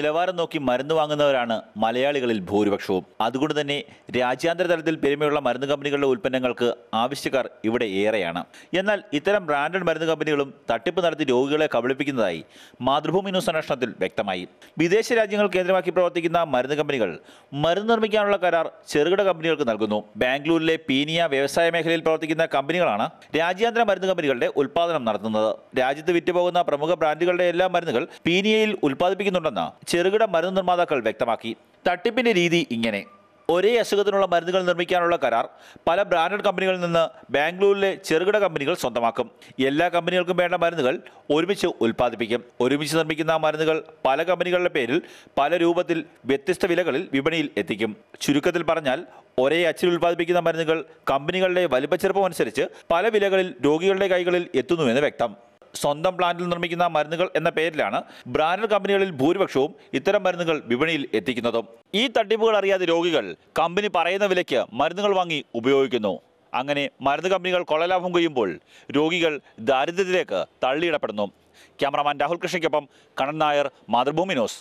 നിലവാരം നോക്കി മരുന്ന് വാങ്ങുന്നവരാണ് മലയാളികളിൽ ഭൂരിപക്ഷവും. അതുകൊണ്ട് തന്നെ രാജ്യാന്തര തലത്തിൽ പെരുമയുള്ള മരുന്ന് കമ്പനികളുടെ ഉൽപ്പന്നങ്ങൾക്ക് ആവശ്യക്കാർ ഇവിടെ ഏറെയാണ്. എന്നാൽ ഇത്തരം ബ്രാൻഡഡ് മരുന്ന് കമ്പനികളും തട്ടിപ്പ് നടത്തി രോഗികളെ കബളിപ്പിക്കുന്നതായി മാതൃഭൂമി ന്യൂസ് അന്വേഷണത്തിൽ വ്യക്തമായി. വിദേശ രാജ്യങ്ങൾ കേന്ദ്രമാക്കി പ്രവർത്തിക്കുന്ന മരുന്ന് കമ്പനികൾ മരുന്ന് നിർമ്മിക്കാനുള്ള കരാർ ചെറുകിട കമ്പനികൾക്ക് നൽകുന്നു. ബാംഗ്ലൂരിലെ പീനിയ വ്യവസായ മേഖലയിൽ പ്രവർത്തിക്കുന്ന കമ്പനികളാണ് രാജ്യാന്തര മരുന്ന് കമ്പനികളുടെ ഉൽപ്പാദനം നടത്തുന്നത്. രാജ്യത്ത് വിറ്റുപോകുന്ന പ്രമുഖ ബ്രാൻഡുകളുടെ എല്ലാ മരുന്നുകൾ പീനിയയിൽ ഉൽപ്പാദിപ്പിക്കുന്നുണ്ടെന്ന് ചെറുകിട മരുന്ന് നിർമ്മാതാക്കൾ വ്യക്തമാക്കി. തട്ടിപ്പിന്റെ രീതി ഇങ്ങനെ: ഒരേ അസുഖത്തിനുള്ള മരുന്നുകൾ നിർമ്മിക്കാനുള്ള കരാർ പല ബ്രാൻഡഡ് കമ്പനികളിൽ നിന്ന് ബാംഗ്ലൂരിലെ ചെറുകിട കമ്പനികൾ സ്വന്തമാക്കും. എല്ലാ കമ്പനികൾക്കും വേണ്ട മരുന്നുകൾ ഒരുമിച്ച് ഉൽപ്പാദിപ്പിക്കും. ഒരുമിച്ച് നിർമ്മിക്കുന്ന മരുന്നുകൾ പല കമ്പനികളുടെ പേരിൽ പല രൂപത്തിൽ വ്യത്യസ്ത വിലകളിൽ വിപണിയിൽ എത്തിക്കും. ചുരുക്കത്തിൽ പറഞ്ഞാൽ, ഒരേ അച്ചിൽ ഉൽപ്പാദിപ്പിക്കുന്ന മരുന്നുകൾ കമ്പനികളുടെ വലിപ്പച്ചെറുപ്പം അനുസരിച്ച് പല വിലകളിൽ രോഗികളുടെ കൈകളിൽ എത്തുന്നുവെന്ന് വ്യക്തം. സ്വന്തം പ്ലാന്റിൽ നിർമ്മിക്കുന്ന മരുന്നുകൾ എന്ന പേരിലാണ് ബ്രാൻഡഡ് കമ്പനികളിൽ ഭൂരിപക്ഷവും ഇത്തരം മരുന്നുകൾ വിപണിയിൽ എത്തിക്കുന്നതും. ഈ തട്ടിപ്പുകൾ അറിയാതെ രോഗികൾ കമ്പനി പറയുന്ന വിലയ്ക്ക് മരുന്നുകൾ വാങ്ങി ഉപയോഗിക്കുന്നു. അങ്ങനെ മരുന്ന് കമ്പനികൾ കൊള്ളലാഭം കൊയ്യുമ്പോൾ രോഗികൾ ദാരിദ്ര്യത്തിലേക്ക് തള്ളിയിടപ്പെടുന്നു. ക്യാമറാമാൻ രാഹുൽ കൃഷ്ണയ്ക്കൊപ്പം കണ്ണൻ നായർ, മാതൃഭൂമി ന്യൂസ്.